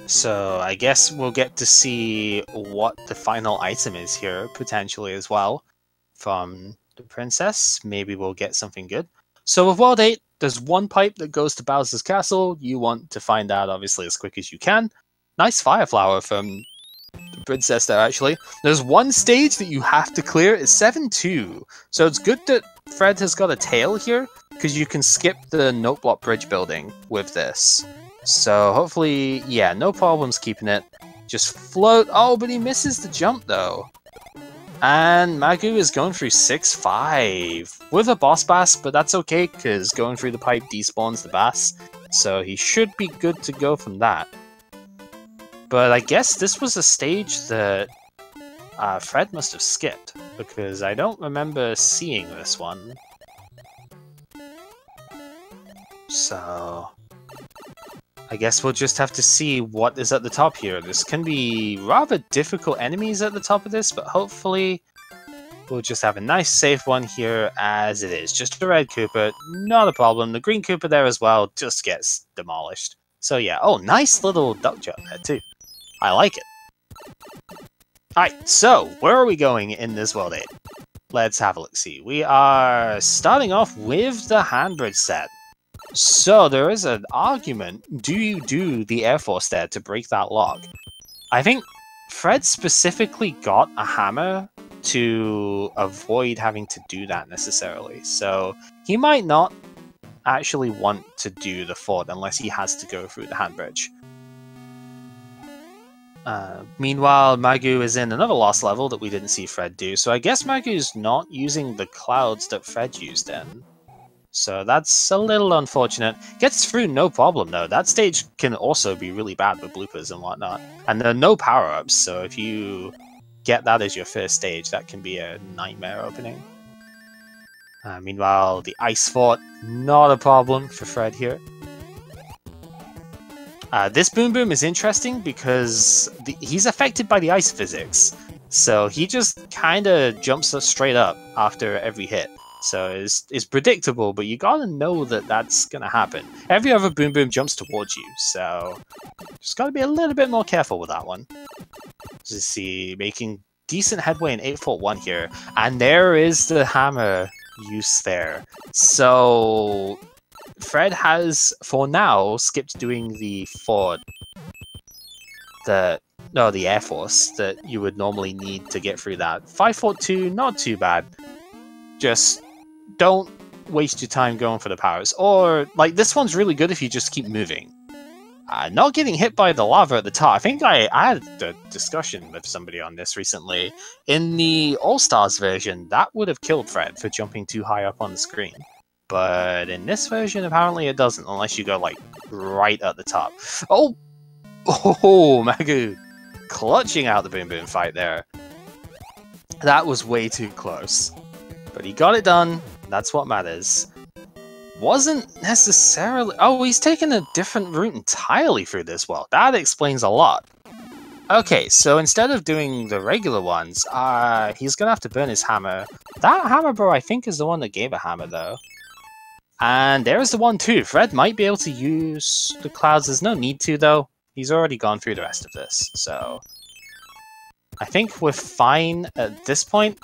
So I guess we'll get to see what the final item is here, potentially as well, from the princess. Maybe we'll get something good. So with World 8, there's 1 pipe that goes to Bowser's Castle. You want to find out, obviously, as quick as you can. Nice fire flower from the princess there, actually. There's 1 stage that you have to clear. It's 7-2. So it's good that Fred has got a tail here, because you can skip the note block bridge building with this. So hopefully, yeah, no problems keeping it. Just float. Oh, but he misses the jump though. And Magoo is going through 6-5 with a boss bass, but that's okay because going through the pipe despawns the bass. So he should be good to go from that. But I guess this was a stage that Fred must have skipped, because I don't remember seeing this one. So I guess we'll just have to see what is at the top here. This can be rather difficult enemies at the top of this, but hopefully we'll just have a nice safe one here as it is. Just a red Koopa, not a problem. The green Koopa there as well just gets demolished. So yeah, oh, nice little duck jump there too. I like it. Alright, so where are we going in this World 8? Let's have a look-see. We are starting off with the handbridge set. So there is an argument, do you do the Air Force there to break that lock? I think Fred specifically got a hammer to avoid having to do that necessarily, so he might not actually want to do the fort unless he has to go through the handbridge. Meanwhile, Magoo is in another lost level that we didn't see Fred do, so I guess Magoo's not using the clouds that Fred used in. So that's a little unfortunate. Gets through no problem though. That stage can also be really bad with bloopers and whatnot. And there are no power-ups, so if you get that as your first stage, that can be a nightmare opening. Meanwhile, the ice fort, not a problem for Fred here. This Boom Boom is interesting because he's affected by the ice physics. So he just kind of jumps straight up after every hit. So it's predictable, but you gotta know that that's gonna happen. Every other Boom Boom jumps towards you, so just gotta be a little bit more careful with that one. As you see, making decent headway in 8-4-1 here, and there is the hammer use there. So Fred has, for now, skipped doing the fort, the Air Force that you would normally need to get through that. 5-4-2, not too bad. Just don't waste your time going for the powers. Or, like, this one's really good if you just keep moving. Not getting hit by the lava at the top. I think I had a discussion with somebody on this recently. In the All-Stars version, that would have killed Fred for jumping too high up on the screen. But in this version, apparently it doesn't, unless you go, like, right at the top. Oh! Oh, Magoo clutching out the Boom Boom fight there. That was way too close. But he got it done. That's what matters. Wasn't necessarily... Oh, he's taken a different route entirely through this world. That explains a lot. Okay, so instead of doing the regular ones, he's gonna have to burn his hammer. That hammer bro, I think, is the one that gave a hammer, though. And there's the one, too. Fred might be able to use the clouds. There's no need to, though. He's already gone through the rest of this, so... I think we're fine at this point,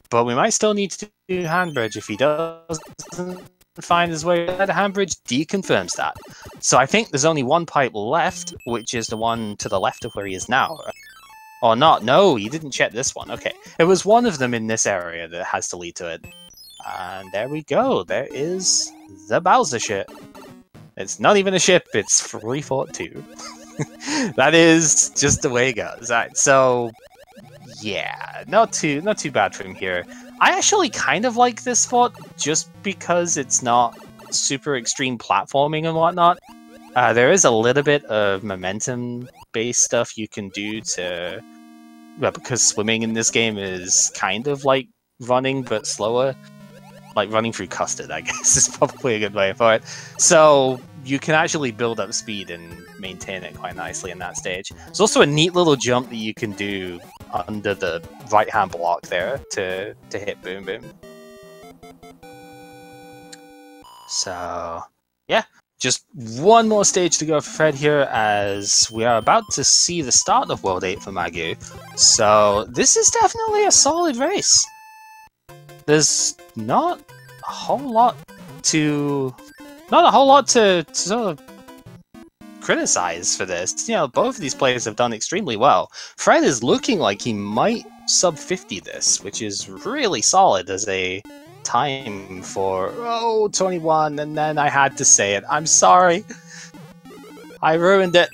but we might still need to do Handbridge. If he doesn't find his way to the Handbridge, deconfirms that. So I think there's only one pipe left, which is the one to the left of where he is now. Or not. No, he didn't check this one. Okay. It was one of them in this area that has to lead to it. And there we go. There is the Bowser ship. It's not even a ship, it's free fort 2. That is just the way it goes. Alright, so yeah, not too bad from here. I actually kind of like this fort just because it's not super extreme platforming and whatnot. There is a little bit of momentum-based stuff you can do to... Well, because swimming in this game is kind of like running, but slower. Like running through custard, I guess, is probably a good way for it. So you can actually build up speed and maintain it quite nicely in that stage. There's also a neat little jump that you can do under the right-hand block there to hit Boom Boom. So, yeah. Just one more stage to go for Fred here, as we are about to see the start of World 8 for Magoo. So, this is definitely a solid race. There's not a whole lot to sort of criticize for this. You know, both of these players have done extremely well. Fred is looking like he might sub 50 this, which is really solid as a time for 21, and then I had to say it. I'm sorry. I ruined it.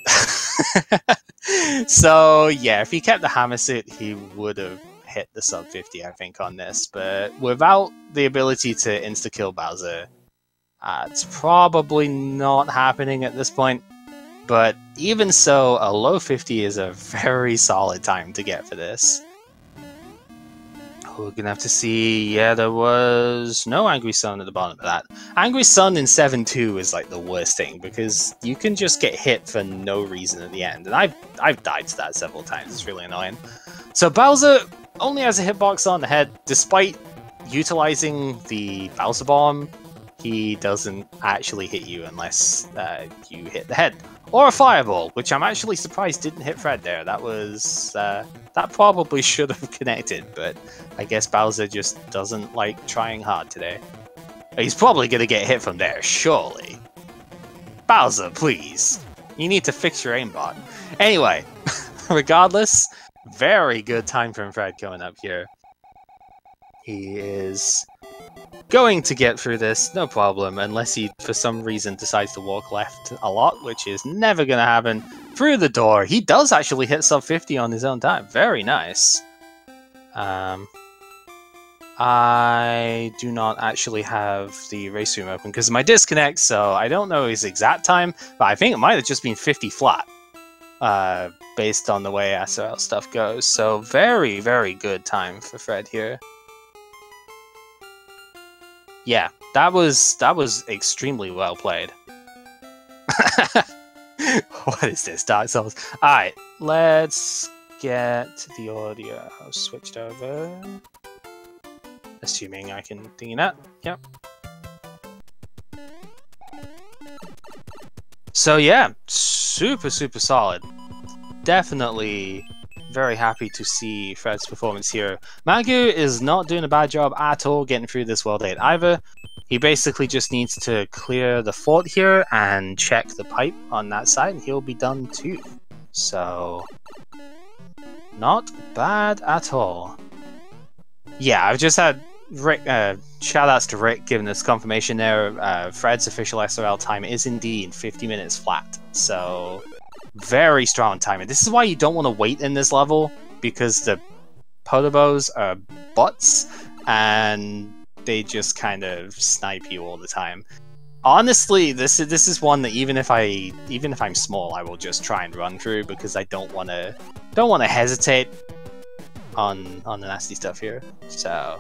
So yeah, if he kept the hammer suit, he would have hit the sub 50, I think, on this, but without the ability to insta-kill Bowser, it's probably not happening at this point. But even so, a low 50 is a very solid time to get for this. We're gonna have to see. Yeah, there was no Angry Sun at the bottom of that. Angry Sun in 7-2 is like the worst thing, because you can just get hit for no reason at the end, and I've died to that several times. It's really annoying. So Bowser only has a hitbox on the head. Despite utilizing the Bowser Bomb, he doesn't actually hit you unless you hit the head. Or a Fireball, which I'm actually surprised didn't hit Fred there. That was... that probably should have connected, but I guess Bowser just doesn't like trying hard today. He's probably gonna get hit from there, surely. Bowser, please. You need to fix your aimbot. Anyway, regardless... Very good time from Fred coming up here. He is going to get through this, no problem, unless he, for some reason, decides to walk left a lot, which is never going to happen. Through the door. He does actually hit sub 50 on his own time. Very nice. I do not actually have the race room open because of my disconnect, so I don't know his exact time, but I think it might have just been 50 flat. Based on the way SRL stuff goes. So very, very good time for Fred here. Yeah, that was extremely well played. What is this, Dark Souls? Alright, let's get the audio switched over. Assuming I can think that. Yep. So yeah, super, super solid. Definitely very happy to see Fred's performance here. Magoo is not doing a bad job at all getting through this World 8 either. He basically just needs to clear the fort here and check the pipe on that side, and he'll be done too. So, not bad at all. Yeah, I've just had Rick, shoutouts to Rick giving us confirmation there. Fred's official SRL time is indeed 50 minutes flat. So, very strong timing. This is why you don't want to wait in this level, because the Potobos are butts, and they just kind of snipe you all the time. Honestly, this is one that even if I'm small, I will just try and run through because I don't want to hesitate on the nasty stuff here. So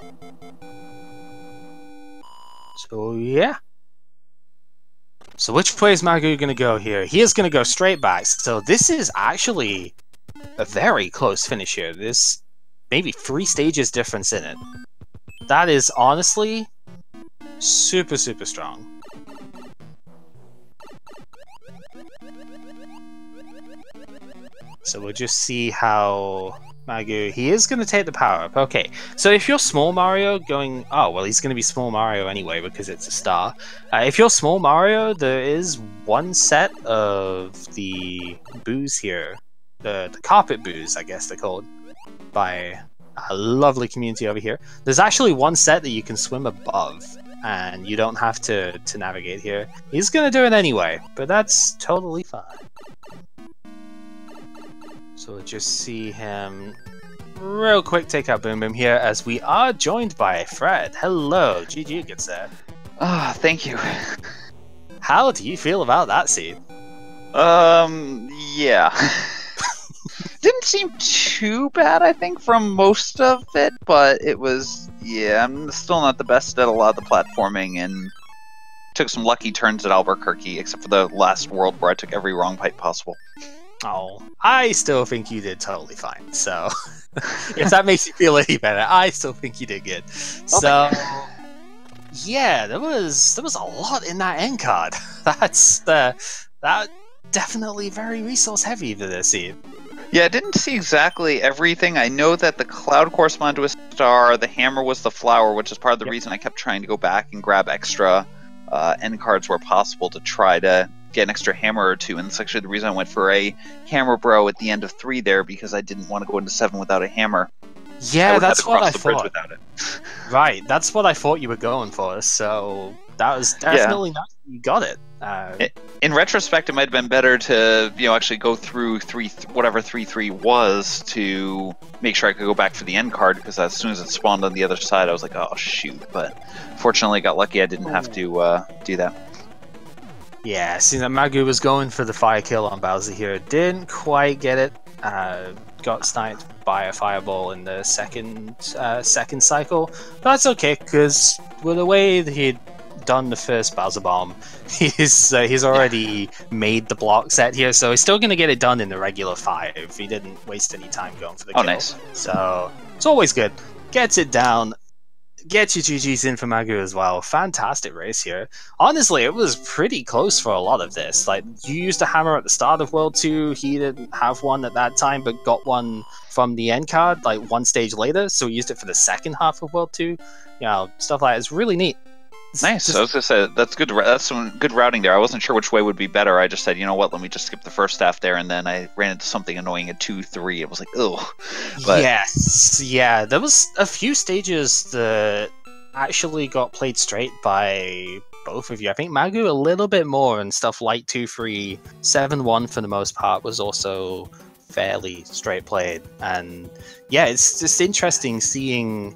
yeah. So which way is Magoo gonna go here? He is gonna go straight back. So this is actually a very close finish here. There's maybe 3 stages difference in it. That is honestly super, super strong. So we'll just see how Magoo... He is going to take the power-up. Okay, so if you're Small Mario going... Oh, well, he's going to be Small Mario anyway because it's a star. If you're Small Mario, there is one set of the boos here. The carpet boos, I guess they're called, by a lovely community over here. There's actually one set that you can swim above, and you don't have to navigate here. He's going to do it anyway, but that's totally fine. So we'll just see him real quick take out Boom Boom here as we are joined by Fred. Hello, GG, good sir. Thank you. How do you feel about that scene? Yeah. Didn't seem too bad, I think, from most of it, but it was, yeah, I'm still not the best at a lot of the platforming, and took some lucky turns at Albuquerque, except for the last world where I took every wrong pipe possible. Oh, I still think you did totally fine, so if that makes you feel any better, I still think you did good. So, yeah, there was a lot in that end card. That definitely very resource heavy for this scene. Yeah, I didn't see exactly everything. I know that the cloud corresponded to a star, the hammer was the flower, which is part of the reason I kept trying to go back and grab extra end cards where possible to try to get an extra hammer or two, and that's actually the reason I went for a hammer bro at the end of 3 there, because I didn't want to go into 7 without a hammer. Yeah, that's what I thought. Without it. Right, that's what I thought you were going for, so that was definitely nice. You got it. In retrospect, it might have been better to, actually go through whatever 3-3 was to make sure I could go back for the end card, because as soon as it spawned on the other side, I was like, oh shoot, but fortunately I got lucky I didn't have to do that. Yeah, seeing that Magoo was going for the fire kill on Bowser here, didn't quite get it. Got sniped by a fireball in the second cycle. But that's okay, because with the way that he'd done the first Bowser Bomb, he's already made the block set here, so he's still going to get it done in the regular 5. He didn't waste any time going for the kill. Oh, nice. So it's always good. Gets it down. Get your GG's in for Magoo as well. Fantastic race here. Honestly, it was pretty close for a lot of this. Like, you used a hammer at the start of World 2, he didn't have one at that time, but got one from the end card, like, 1 stage later, so he used it for the second half of World 2. Stuff like that. It's really neat. Nice. I was gonna say that's good. That's some good routing there. I wasn't sure which way would be better. I just said, you know what? Let me just skip the first half there, and then I ran into something annoying at 2-3. It was like, ugh. But... Yes. Yeah. There was a few stages that actually got played straight by both of you. I think Magoo a little bit more, and stuff like 2-3, 7-1 for the most part was also fairly straight played. And yeah, it's just interesting seeing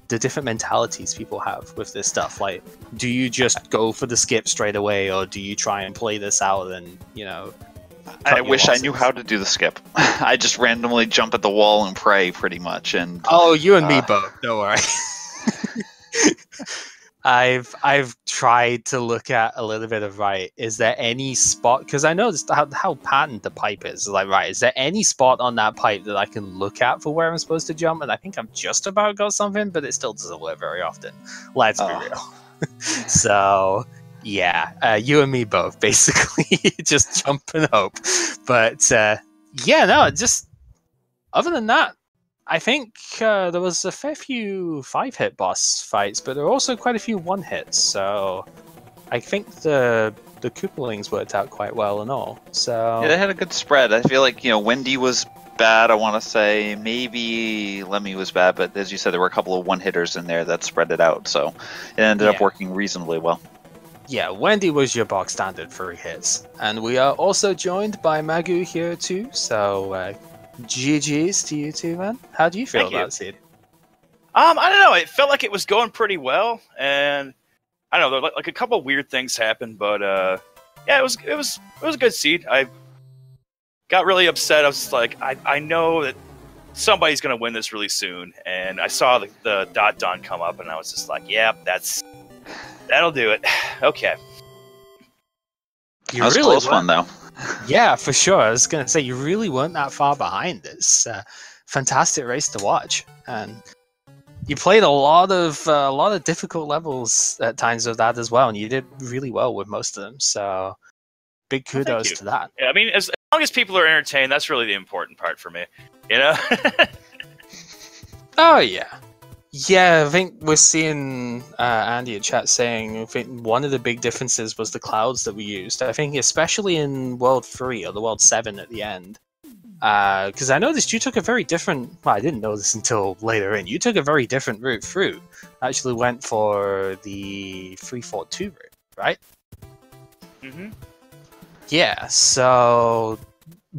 the different mentalities people have with this stuff. Like, do you just go for the skip straight away, or do you try and play this out and, I wish I knew how to do the skip. I just randomly jump at the wall and pray, pretty much. And oh, you and me both. Don't worry. I've tried to look at a little bit of, right, is there any spot, because I know how patterned the pipe is, like, right, is there any spot on that pipe that I can look at for where I'm supposed to jump? And I think I've just about got something, but it still doesn't work very often. Let's be real. So yeah, you and me both, basically. Just jump and hope. But yeah, no, just other than that, I think there was a fair few 5-hit boss fights, but there were also quite a few 1-hits, so I think the Koopalings worked out quite well and all. So yeah, they had a good spread. I feel like, Wendy was bad, I want to say. Maybe Lemmy was bad, but as you said, there were a couple of 1-hitters in there that spread it out, so it ended up working reasonably well. Yeah, Wendy was your box standard 3 hits. And we are also joined by Magoo here too, so... GG's to you too, man. How do you feel about it? I don't know. It felt like it was going pretty well, and I don't know, like a couple of weird things happened, but yeah, it was a good seed. I got really upset. I was just like, I know that somebody's gonna win this really soon, and I saw the dot done come up, and I was just like, yeah, that'll do it. Okay. That was a close one, though. Yeah, for sure. I was going to say, you really weren't that far behind. It's a fantastic race to watch. And you played a lot of difficult levels at times of that as well, and you did really well with most of them. So big kudos to that. Yeah, I mean, as long as people are entertained, that's really the important part for me. You know? Oh, yeah. Yeah, I think we're seeing Andy in chat saying I think one of the big differences was the clouds that we used. I think especially in World 3 or the World 7 at the end. Because I noticed you took a very different... Well, I didn't know this until later in. You took a very different route through. Actually went for the 342 route, right? Mm-hmm. Yeah, so...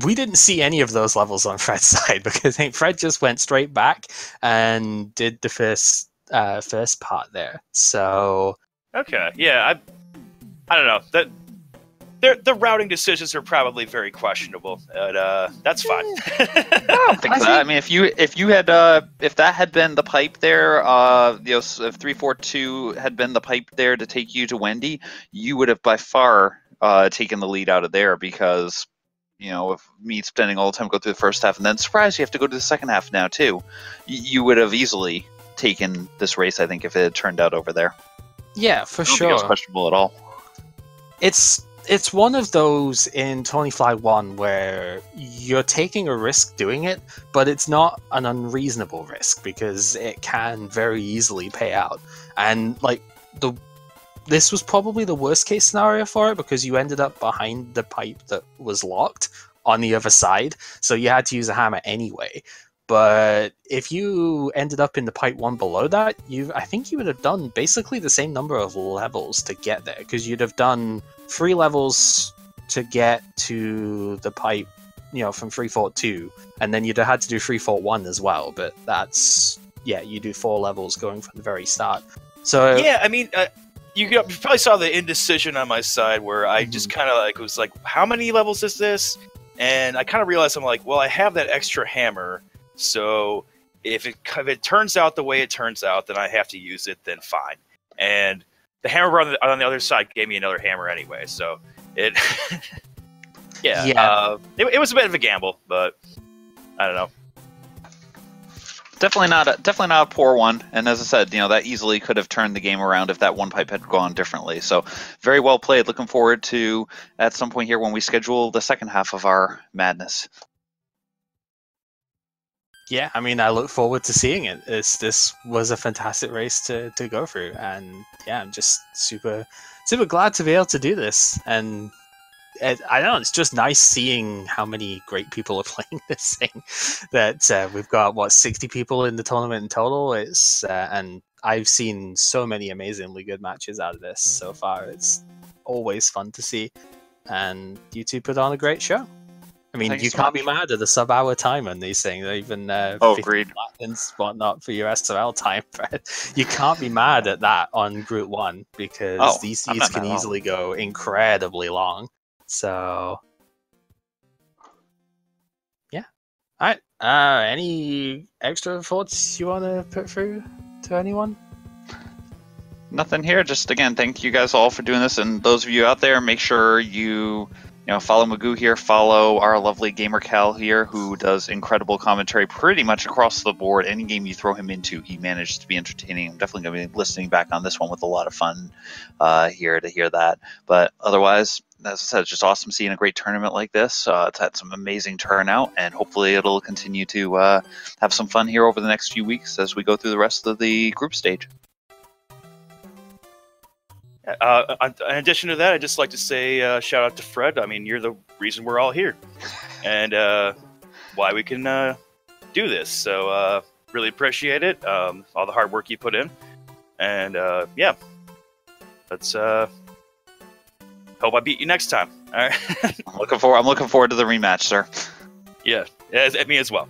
We didn't see any of those levels on Fred's side because I think Fred just went straight back and did the first part there. So okay, yeah, I don't know the routing decisions are probably very questionable, but that's fine. I don't think that. I mean, if that had been the pipe there, if 342 had been the pipe there to take you to Wendy, you would have by far taken the lead out of there because. With me spending all the time go through the first half and then surprise you have to go to the second half now too. You would have easily taken this race, I think, if it had turned out over there. Yeah, for sure. I don't think it was questionable at all. It's one of those in Tony Fly 1 where you're taking a risk doing it, but it's not an unreasonable risk because it can very easily pay out. And this was probably the worst case scenario for it because you ended up behind the pipe that was locked on the other side, so you had to use a hammer anyway. But if you ended up in the pipe one below that, I think you would have done basically the same number of levels to get there because you'd have done 3 levels to get to the pipe, from 342, and then you'd have had to do 341 as well. But that's you do 4 levels going from the very start. So yeah, I mean. You probably saw the indecision on my side where I just kind of was like, how many levels is this? And I kind of realized I'm like, well, I have that extra hammer, so if it turns out the way it turns out, then I have to use it, then fine. And the hammer on the other side gave me another hammer anyway, so it... it was a bit of a gamble, but I don't know. Definitely not a poor one, and as I said, that easily could have turned the game around if that one pipe had gone differently. So, very well played. Looking forward to at some point here when we schedule the second half of our madness. Yeah, I mean, I look forward to seeing it. This was a fantastic race to go through, and yeah, I'm just super glad to be able to do this. And I don't know, it's just nice seeing how many great people are playing this thing. That we've got 60 people in the tournament in total. It's and I've seen so many amazingly good matches out of this so far. It's always fun to see, and you two put on a great show. I mean, you can't be mad at the sub-hour time on these things, even agreed. And whatnot for your SOL time. But you can't be mad at that on Group 1 because these seeds can easily go incredibly long. So, yeah. All right. Any extra thoughts you want to put through to anyone? Nothing here. Just again, thank you guys all for doing this, and those of you out there, make sure you follow Magoo here, follow our lovely gamer Cal here, who does incredible commentary pretty much across the board. Any game you throw him into, he manages to be entertaining. I'm definitely going to be listening back on this one with a lot of fun here to hear that. But otherwise, as I said, it's just awesome seeing a great tournament like this. It's had some amazing turnout, and hopefully it'll continue to have some fun here over the next few weeks as we go through the rest of the group stage. In addition to that, I'd just like to say shout out to Fred. I mean, you're the reason we're all here, and why we can do this. So really appreciate it. All the hard work you put in, and yeah, let's hope I beat you next time. All right. I'm looking forward to the rematch, sir. Yeah, me as well.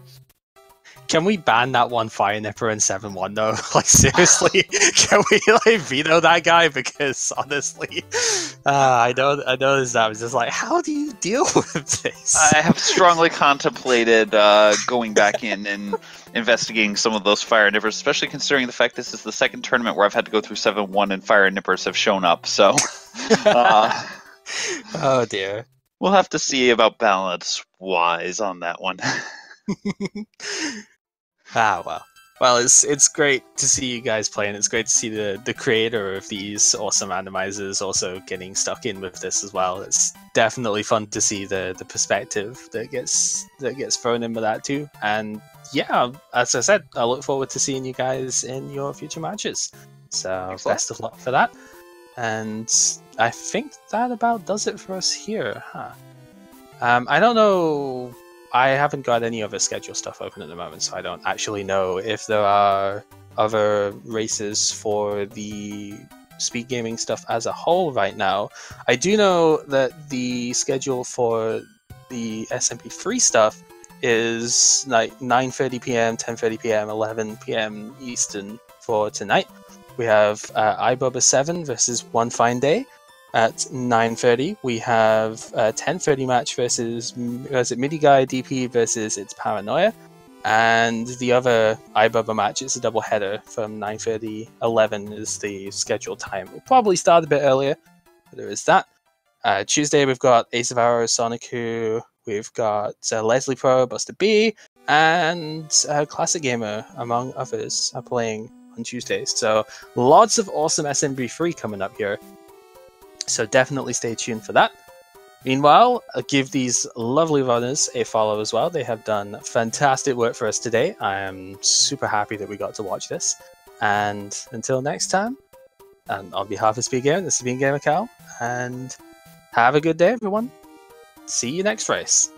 Can we ban that one Fire Nipper in 7-1 though? Like seriously, can we like veto that guy? Because honestly, I noticed that. I was just like, how do you deal with this? I have strongly contemplated going back in and investigating some of those Fire Nippers, especially considering the fact this is the second tournament where I've had to go through 7-1 and Fire Nippers have shown up. So, oh dear. We'll have to see about balance-wise on that one. Well, it's great to see you guys playing. It's great to see the creator of these awesome randomizers also getting stuck in with this as well. It's definitely fun to see the perspective that gets thrown in with that too. And yeah, as I said, I look forward to seeing you guys in your future matches. So Excellent. Best of luck for that. And I think that about does it for us here, huh? I don't know. I haven't got any other schedule stuff open at the moment, so I don't actually know if there are other races for the speed gaming stuff as a whole right now. I do know that the schedule for the SMB3 stuff is like 9:30 p.m., 10:30 p.m., 11 p.m. Eastern for tonight. We have iBubba 7 versus One Fine Day at 9:30. We have a 10:30 match versus Midi Guy DP versus It's Paranoia. And the other iBubba match is a double header from 9:30. 11 is the scheduled time. We'll probably start a bit earlier, but there is that. Tuesday we've got Ace of Arrows, Sonicu, we've got Leslie Pro, Buster B, and Classic Gamer, among others, are playing on Tuesdays. So lots of awesome SMB3 coming up here. So definitely stay tuned for that. Meanwhile, I'll give these lovely runners a follow as well. They have done fantastic work for us today. I am super happy that we got to watch this. And until next time, and on behalf of Speed Gamer, this has been Gamer Cal, and have a good day, everyone. See you next race.